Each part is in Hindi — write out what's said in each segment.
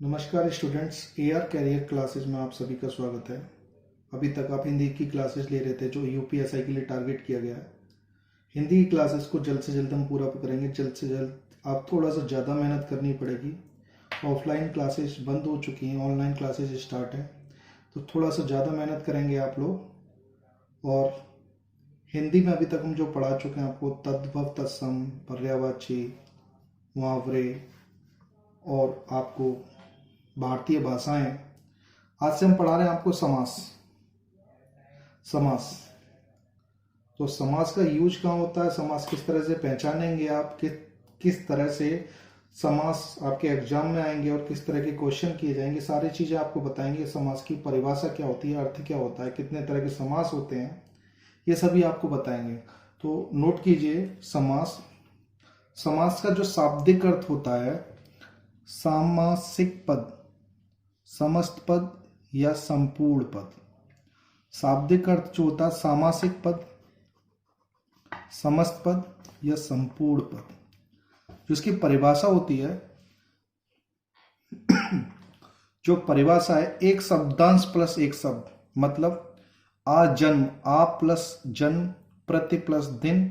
नमस्कार स्टूडेंट्स, एआर कैरियर क्लासेज में आप सभी का स्वागत है। अभी तक आप हिंदी की क्लासेस ले रहे थे जो यूपीएसआई के लिए टारगेट किया गया है। हिंदी की क्लासेस को जल्द से जल्द हम पूरा करेंगे। जल्द से जल्द आप थोड़ा सा ज़्यादा मेहनत करनी पड़ेगी। ऑफलाइन क्लासेस बंद हो चुकी हैं, ऑनलाइन क्लासेस स्टार्ट हैं, तो थोड़ा सा ज़्यादा मेहनत करेंगे आप लोग। और हिंदी में अभी तक हम जो पढ़ा चुके हैं आपको तद्भव, तत्सम, पर्यायवाची, मुहावरे और आपको भारतीय भाषाएं। आज से हम पढ़ा रहे हैं आपको समास। समास तो समास का यूज कहाँ होता है, समास किस तरह से पहचानेंगे आप, किस तरह से समास आपके एग्जाम में आएंगे और किस तरह के क्वेश्चन किए जाएंगे, सारी चीजें आपको बताएंगे। समास की परिभाषा क्या होती है, अर्थ क्या होता है, कितने तरह के समास होते हैं, ये सभी आपको बताएंगे। तो नोट कीजिए। समास समास का जो शाब्दिक अर्थ होता है, सामासिक पद, समस्त पद या संपूर्ण पद। शाब्दिक अर्थ जो होता है सामासिक पद, समस्त पद या संपूर्ण पद। जिसकी परिभाषा होती है, जो परिभाषा है, एक शब्दांश प्लस एक शब्द, मतलब आ जन्म, आ प्लस जन्म, प्रति प्लस दिन।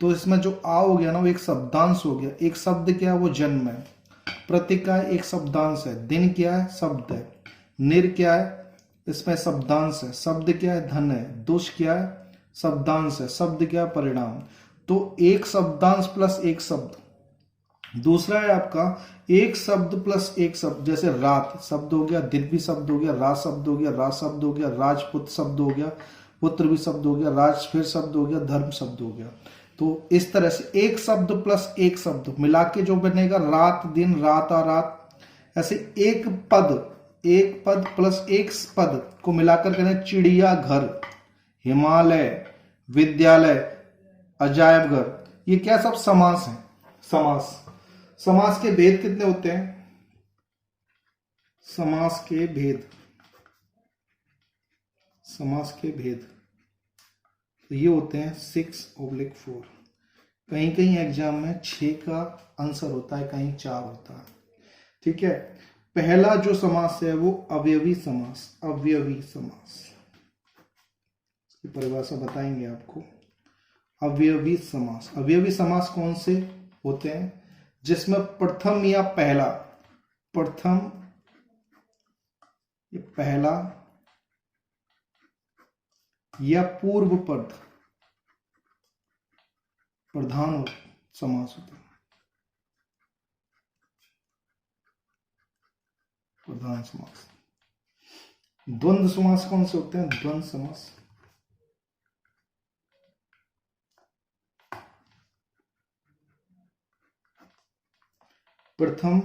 तो इसमें जो आ हो गया ना, वो एक शब्दांश हो गया। एक शब्द क्या है, वो जन्म है। प्रति का एक शब्दांश है। दिन क्या है, शब्द है। निर क्या है, इसमें शब्दांश है। शब्द क्या है, धन है। दुष क्या है, शब्दांश है। शब्द क्या है, परिणाम। तो एक शब्दांश प्लस एक शब्द। दूसरा है आपका एक शब्द प्लस एक शब्द, जैसे रात शब्द हो गया, दिन भी शब्द हो गया, रात शब्द हो गया, राज शब्द हो गया, राजपुत शब्द हो गया, पुत्र भी शब्द हो गया, राज फिर शब्द हो गया, धर्म शब्द हो गया। तो इस तरह से एक शब्द प्लस एक शब्द मिला के जो बनेगा, रात दिन, रात आ रात। ऐसे एक पद प्लस एक पद को मिलाकर करें चिड़िया घर, हिमालय, विद्यालय, अजायब घर। ये क्या सब समास है। समास समास के भेद कितने होते हैं, समास के भेद, समास के भेद तो ये होते हैं 6/4। कहीं कहीं एग्जाम में 6 का आंसर होता है, कहीं 4 होता है। ठीक है। पहला जो समास है वो अवयवी समास। अवयवी समास की परिभाषा बताएंगे आपको। अवयवी समास, अवयवी समास कौन से होते हैं, जिसमें प्रथम या पहला, प्रथम या पहला या पूर्व पद प्रधान समास होता है। प्रधान समास। द्वंद्व समास कौन से होते हैं, द्वंद्व समास। प्रथम,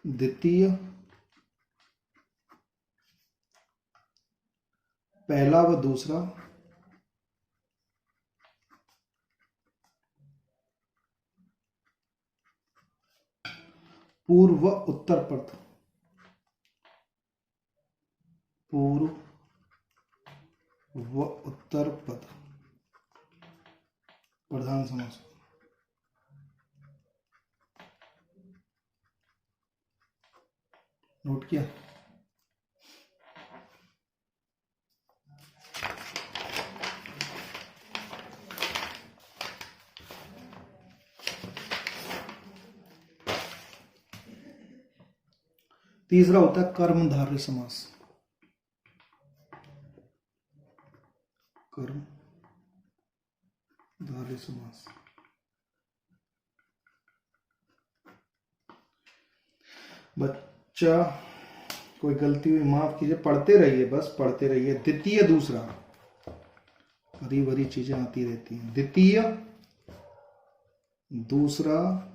द्वितीय, पहला व दूसरा, पूर्व व उत्तर पद, पूर्व व उत्तर पद प्रधान समास। नोट किया। तीसरा होता है कर्मधारय समास। कर्मधारय समास। बच्चा कोई गलती हुई माफ कीजिए, पढ़ते रहिए, बस पढ़ते रहिए। द्वितीय, दूसरा, हरी भरी चीजें आती रहती हैं। द्वितीय, दूसरा,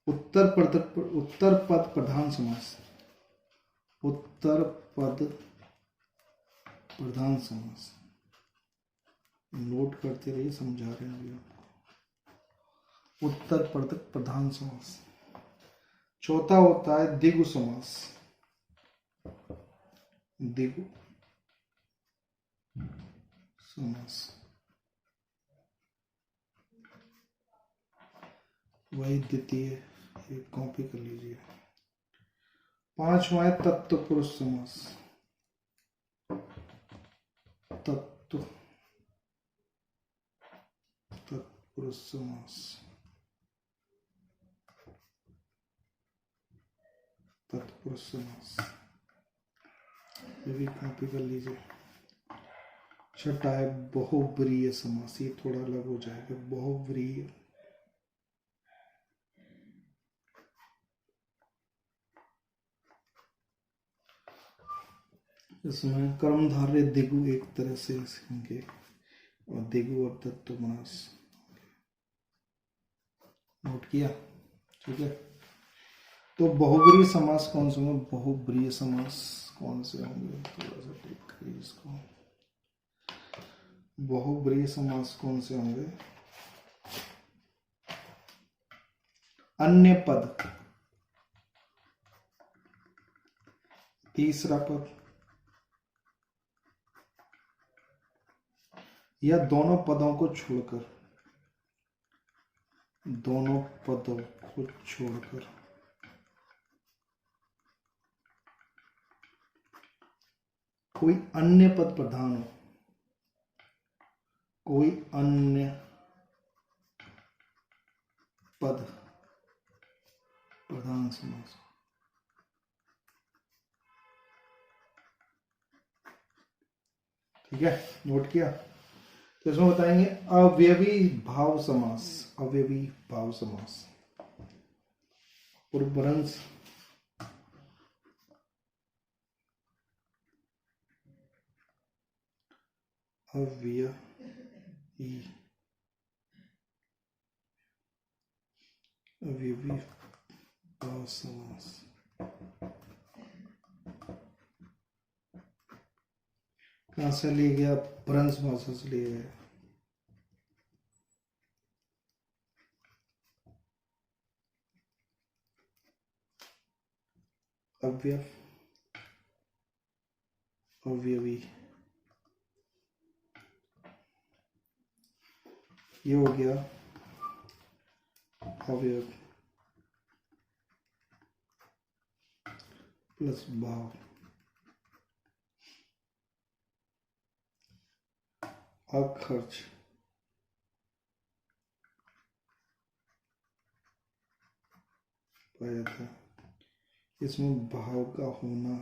उत्तर पद प्रधान समास। उत्तर पद प्रधान समास। नोट करते रहिए, समझा रहे हैं अभी आपको। उत्तर पद प्रधान समास। चौथा होता है द्विगु समास। द्विगु समास। वही द्वितीय, ये कॉपी कर लीजिए। 5वां है तत्पुरुष समास। तत्पुरुष समास, तत्पुरुष समास, ये भी कॉपी कर लीजिए। छठा है बहुव्रीहि समास, ये थोड़ा अलग हो जाएगा। बहुव्रीहि, इसमें कर्मधारय दिगु एक तरह से सीखेंगे और दिगु और तत्पुरुष। नोट किया? ठीक है। तो बहुव्रीहि समास कौन से होंगे? बहुव्रीहि समास कौन से होंगे? थोड़ा सा टिक करिए इसको। बहुव्रीहि समास कौन से होंगे? अन्य पद, तीसरा पद, या दोनों पदों को छोड़कर, दोनों पदों को छोड़कर कोई अन्य पद प्रधान हो, कोई अन्य पद प्रधान समास। ठीक है, नोट किया? तो इसमें बताएंगे अवयवी भाव समास। अवयवी भाव समास, पूर्वभ्रंश, अवयवी भाव समास। कहां से लिए गया? भ्रंश भाषा से लिए गया। अवयव, अवयवी, ये हो गया अवयव प्लस भाव। अखर्च, पाया था, इसमें भाव का होना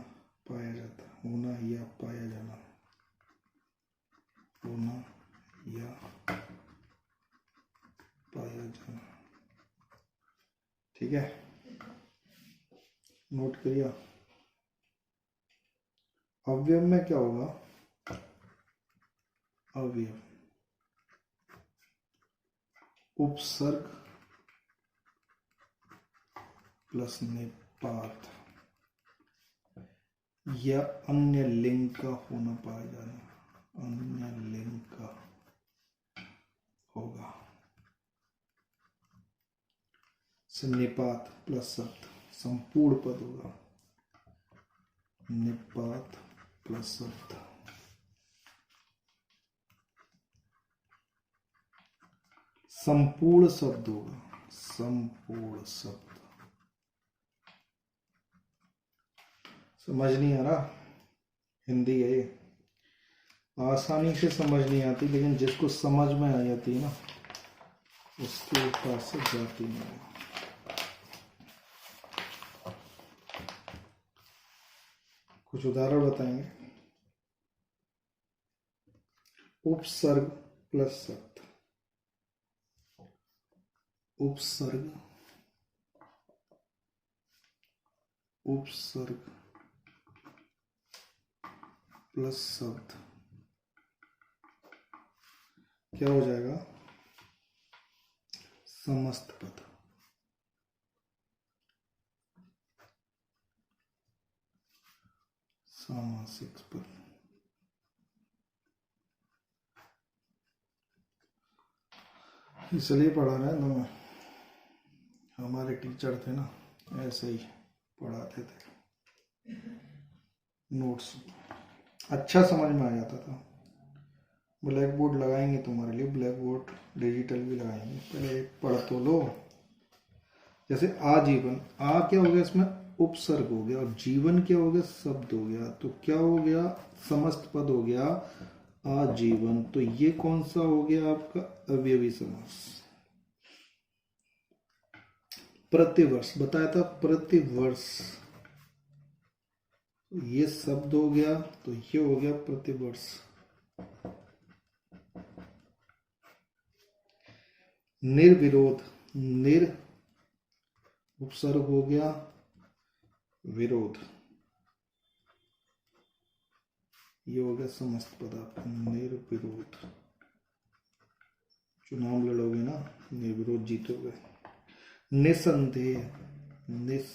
पाया जाता, होना या पाया जाना, होना या पाया जाना। ठीक है, नोट करिए। अवयव में क्या होगा? अवयव उपसर्ग प्लस निपात या अन्य लिंग का होना पाया जाना, अन्य लिंग का होगा। निपात प्लस शब्द, संपूर्ण पद होगा। निपात प्लस शब्द, संपूर्ण शब्द होगा। संपूर्ण शब्द, समझ नहीं आ रहा? हिंदी है ये, आसानी से समझ नहीं आती, लेकिन जिसको समझ में आ जाती है ना, उसके ऊपर से जाती नहीं है। कुछ उदाहरण बताएंगे। उपसर्ग प्लस शब्द, उपसर्ग, उपसर्ग प्लस शब्द क्या हो जाएगा? समस्त पद। सामासिक पद। इसलिए पढ़ा रहे हैं तो मैं, हमारे टीचर थे ना, ऐसे ही पढ़ाते थे, नोट्स अच्छा समझ में आ जाता था। ब्लैक बोर्ड लगाएंगे तुम्हारे लिए, ब्लैक बोर्ड डिजिटल भी लगाएंगे, पहले एक पढ़ तो लो, जैसे आजीवन, आ क्या हो गया इसमें, उपसर्ग हो गया, और जीवन क्या हो गया, शब्द हो गया, तो क्या हो गया, समस्त पद हो गया आजीवन। तो ये कौन सा हो गया आपका अवयवी समास। प्रतिवर्ष बताया था, प्रतिवर्ष ये शब्द हो गया, तो ये हो गया प्रतिवर्ष। निर्विरोध, निर उपसर्ग हो गया, विरोध, ये हो गया समस्त पद आपका निर्विरोध। चुनाव लड़ोगे ना, निर्विरोध जीतोगे। निसंदेह, निस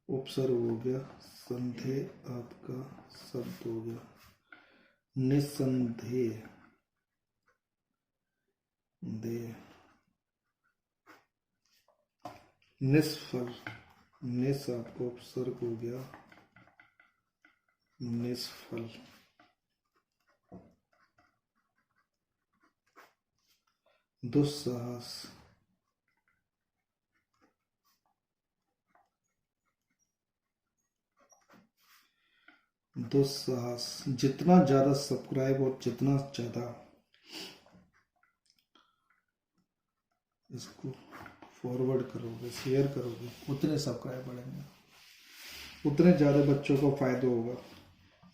उपसर्ग हो गया, संदेह आपका शब्द हो गया, निसंदेह, दे, निष्फल, निस आपका उपसर्ग हो गया, निष्फल, दुस्साहस, दुस्साहस। जितना ज्यादा सब्सक्राइब और जितना ज्यादा इसको फॉरवर्ड करोगे, शेयर करोगे, उतने सब्सक्राइब बढ़ेंगे, उतने ज्यादा बच्चों को फायदा होगा।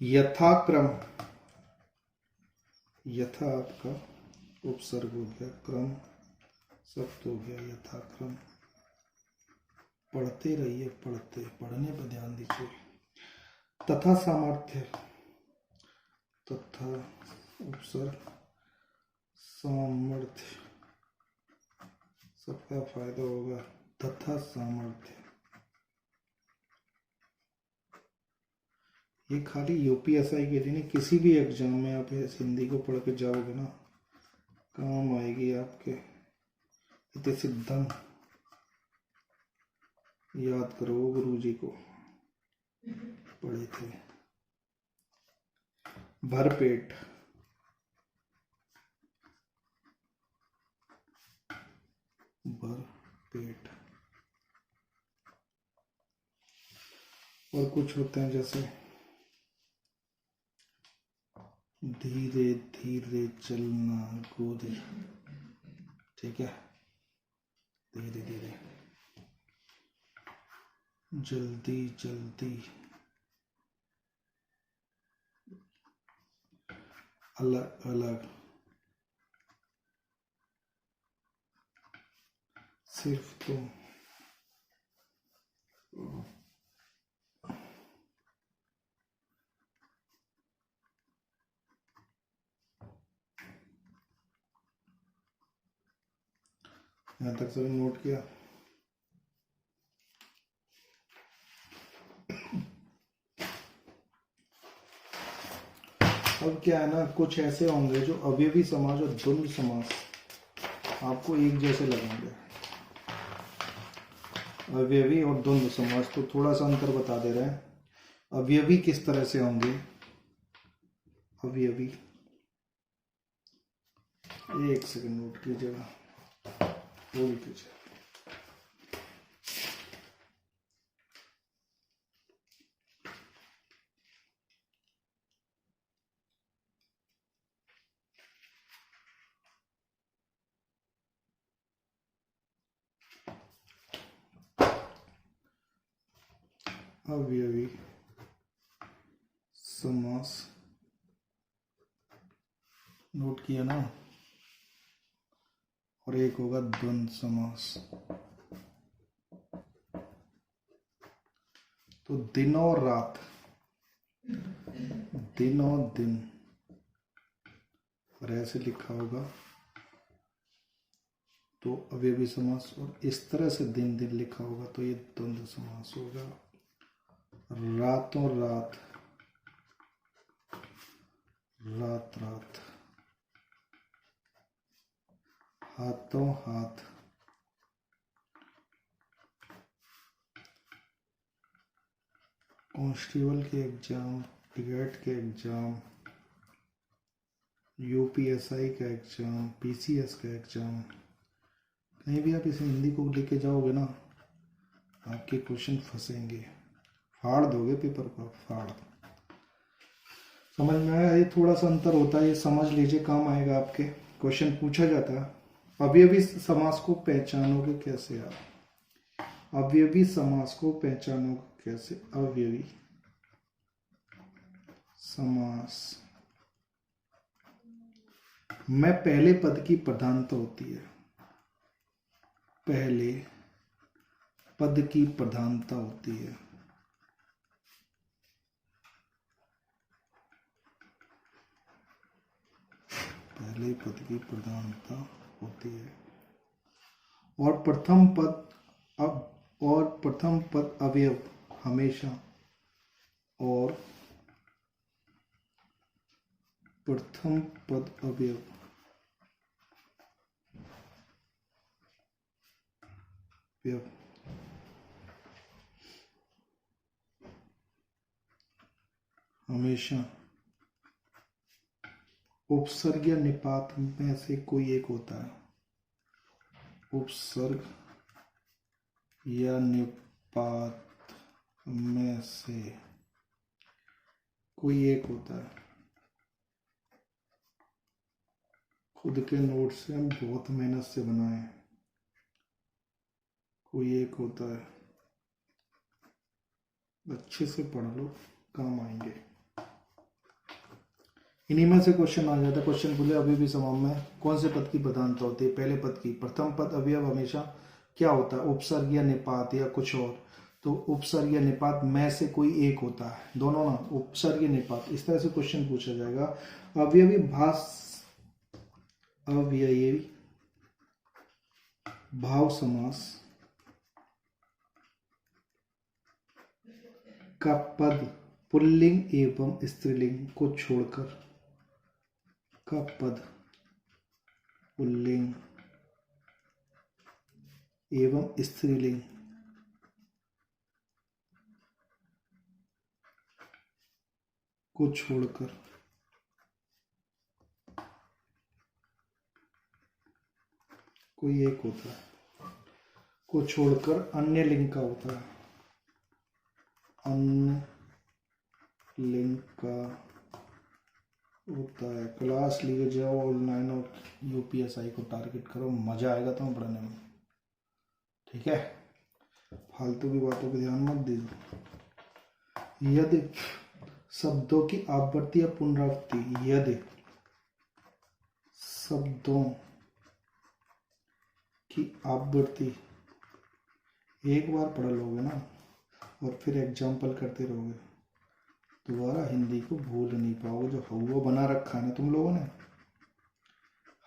यथाक्रम, यथा आपका उपसर्ग हो गया, क्रम शब्द हो गया, यथाक्रम। पढ़ते रहिए, पढ़ते, पढ़ने पर ध्यान दीजिए। तथा सामर्थ्य, तथा उपसर्ग, सामर्थ्य, सबका फायदा होगा, तथा सामर्थ्य। ये खाली यूपीएसआई के लिए नहीं, किसी भी एग्जाम में आप इस हिंदी को पढ़ के जाओगे ना, काम आएगी आपके। इतने सिद्धम याद करो, गुरु जी को पढ़े थे। भरपेट, भरपेट। और कुछ होते हैं जैसे धीरे धीरे चलना, गोदे, ठीक है, धीरे धीरे, जल्दी जल्दी, अलग अलग, सिर्फ तुम, यहां तक सभी नोट किया। अब क्या है ना, कुछ ऐसे होंगे जो अवयवी समाज और द्वंद्व समास आपको एक जैसे लगेंगे। अवयवी और द्वंद्व समास, तो थोड़ा सा अंतर बता दे रहे हैं। अवयवी किस तरह से होंगे, अवयवी, एक सेकंड नोट कीजिएगा, बोल कीजिए। अवयवी समास नोट किया ना, और एक होगा द्वंद्व समास। तो दिन और रात, दिन और दिन, और ऐसे लिखा होगा तो अवयवी समास, और इस तरह से दिन दिन लिखा होगा तो ये द्वंद्व समास होगा। रातों रात, रात रात, हाथों हाथ, कांस्टेबल के एग्जाम, टिकट के एग्जाम, यूपीएसआई का एग्जाम, पीसीएस का एग्जाम, कहीं भी आप इसे हिंदी को लेके जाओगे ना, आपके क्वेश्चन फंसेंगे, फाड़ दोगे पेपर को, फाड़। समझ में आया? ये थोड़ा सा अंतर होता है, ये समझ लीजिए, काम आएगा आपके। क्वेश्चन पूछा जाता है, अवयवी समास को पहचानोगे कैसे आप? अवयवी समास को पहचानोगे कैसे? अवयवी समास में पहले पद की प्रधानता होती है, पहले पद की प्रधानता होती है। पहले पद की प्रधानता होती है। और प्रथम पद अवयव हमेशा, और प्रथम पद अवयव हमेशा उपसर्ग या निपात में से कोई एक होता है। उपसर्ग या निपात में से कोई एक होता है। खुद के नोट से हम बहुत मेहनत से बनाए, कोई एक होता है। अच्छे से पढ़ लो, काम आएंगे। इन्हीं में से क्वेश्चन आ जाता है। क्वेश्चन बोले अभी भी समास में कौन से पद की प्रधानता होती है? पहले पद की। प्रथम पद अवयव हमेशा क्या होता है? उपसर्ग या निपात या कुछ और। तो उपसर्ग या निपात में से कोई एक होता है, दोनों ना, उपसर्ग या निपात, इस तरह से क्वेश्चन पूछा जाएगा। अवयवी भाव समास का पद पुल्लिंग एवं स्त्रीलिंग को छोड़कर, का पद पुल्लिंग एवं स्त्रीलिंग को छोड़कर कोई एक होता है, को छोड़कर अन्य लिंग का होता है। अन्य लिंग का होता है। क्लास लिए जाओ ऑनलाइन और यूपीएसआई को टारगेट करो, मजा आएगा तुम्हें पढ़ने में। ठीक है, फालतू की बातों पर ध्यान मत दीजिए। यदि शब्दों की आवृत्ति या पुनरावृत्ति, यदि शब्दों की आवृत्ति एक बार पढ़ लोगे ना और फिर एग्जाम्पल करते रहोगे, दोबारा हिंदी को भूल नहीं पाओगे। जो हवा बना रखा है ना तुम लोगों ने,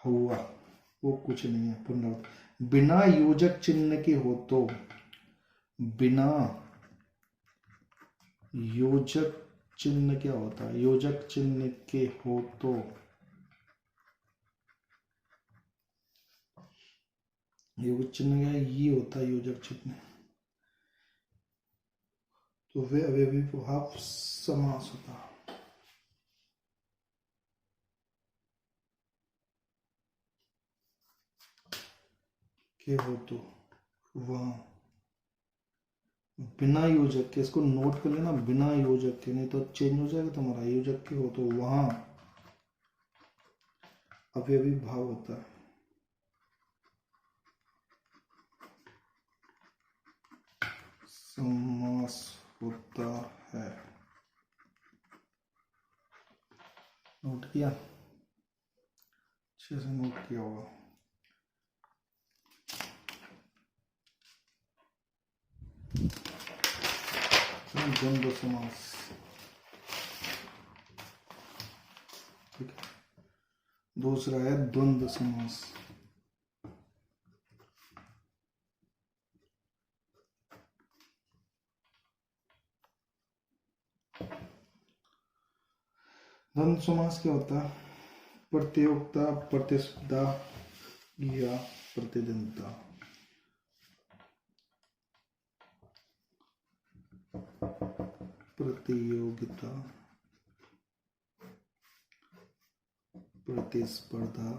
हवा, वो कुछ नहीं है। पुनरावृत्ति बिना योजक चिन्ह के हो तो, बिना योजक चिन्ह क्या होता है? योजक चिन्ह के हो तो, योजक चिन्ह क्या ये होता है? योजक चिन्ह तो वे अवयवी भाव समास होता। के हो तो वहां बिना योजक के, इसको नोट कर लेना, बिना योजक के, नहीं तो चेंज हो जाएगा तुम्हारा। योजक के हो तो वहां अवयवी भाव होता है। समास होता है। नोट किया? अच्छे से नोट किया होगा। द्वंद्व समास, ठीक है। दूसरा है द्वंद्व समास। द्वंद्व समास क्या होता है? प्रतियोगिता, प्रतिस्पर्धा या प्रतिद्वंद्विता। प्रतियोगिता, प्रतिस्पर्धा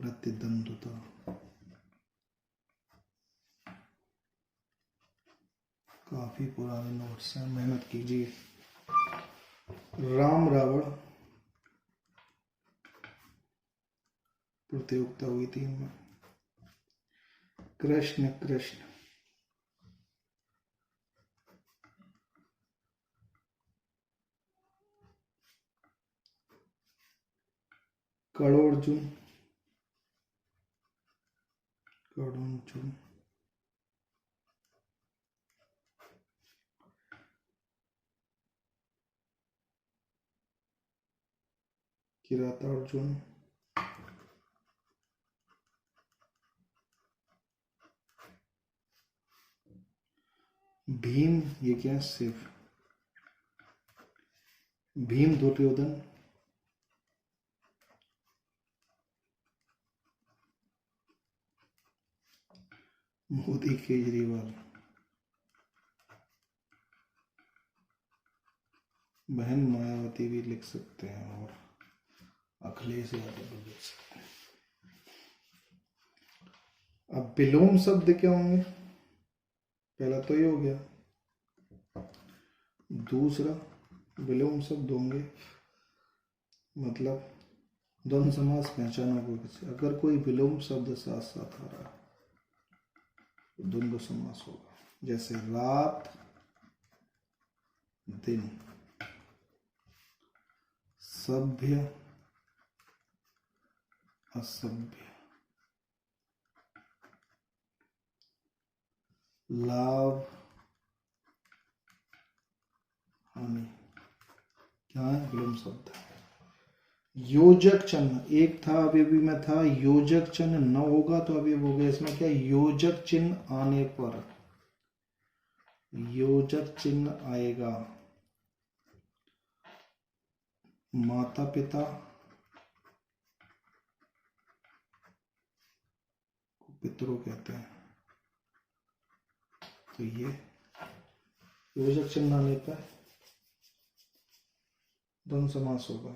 प्रतिद्वंद्विता। काफी पुराने नोट्स हैं, मेहनत कीजिए। राम रावण प्रतियोगिता हुई थी इनमें। कृष्ण कृष्ण, कड़ोर्जुन, कड़ोर्जुन, किरातार्जुन, भीम, ये क्या है? शिव। भीम दुर्योधन, मोदी केजरीवाल, बहन मायावती भी लिख सकते हैं और अखिलेश यादव भी लिख सकते हैं। अब विलोम शब्द क्या होंगे? पहला तो ये हो गया। दूसरा, विलोम शब्द होंगे मतलब द्वंद्व समास पहचाना कोई, अगर कोई विलोम शब्द साथ साथ आ रहा है तो द्वंद्व समास होगा। जैसे रात, दिन, सभ्य, असभ्य, लाभ, हानि, क्या है? विलोम शब्द। योजक चिन्ह, एक था अभी में था, योजक चिन्ह न होगा तो अभी हो गया। इसमें क्या? योजक चिन्ह आने पर, योजक चिन्ह आएगा। माता पिता, पितरों कहते हैं, तो ये योजक चिन्ह आने पर द्वंद्व समास होगा।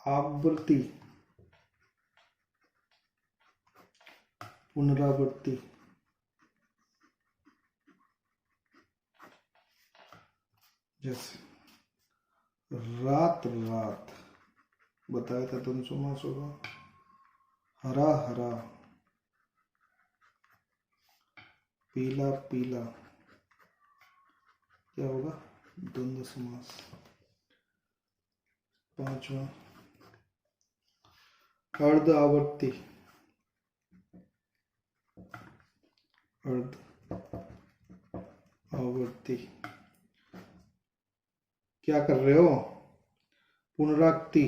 आवृत्ति, पुनरावृत्ति, जैसे रात रात बताया था द्वंद्व समास होगा। हरा हरा, पीला पीला, क्या होगा? द्वंद्व समास। पांचवा, अर्ध आवर्ती, अर्ध आवर्ती, क्या कर रहे हो? पुनराक्ति,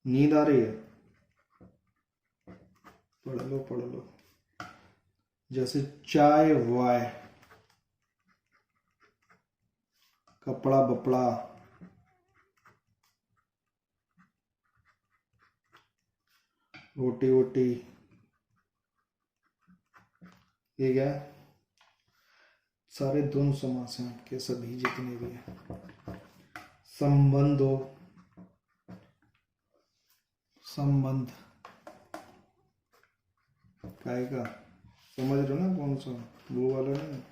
नींद आ रही है? पढ़ लो पढ़ लो। जैसे चाय वाय, कपड़ा बपड़ा, रोटी वोटी, ये क्या है? सारे द्वंद्व समास हैं आपके, सभी जितने भी हैं। संबंधो, संबंध, काय का? समझ रहे हो ना? कौन सा? वो वाला नहीं,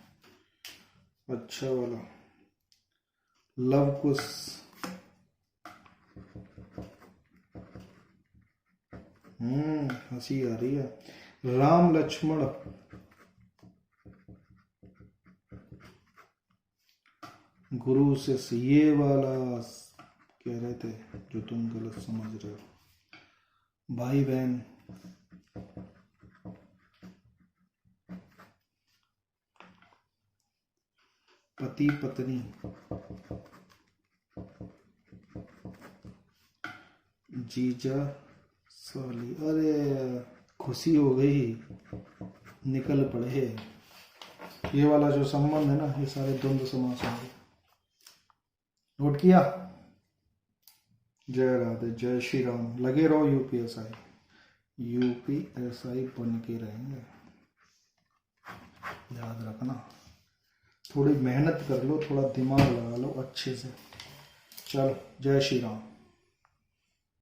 अच्छा वाला। लव कुश, हंसी आ रही है। राम लक्ष्मण, गुरु शिष्य, ये वाला कह रहे थे जो तुम गलत समझ रहे हो। भाई बहन, पति पत्नी, जीजा साली। अरे खुशी हो गई, निकल पड़े। ये वाला जो संबंध है ना, ये सारे द्वंद्व समास होंगे। नोट किया? जय राधे, जय श्री राम। लगे रहो यूपीएसआई, यूपीएसआई बन के रहेंगे, याद रखना। थोड़ी मेहनत कर लो, थोड़ा दिमाग लगा लो अच्छे से। चलो, जय श्री राम।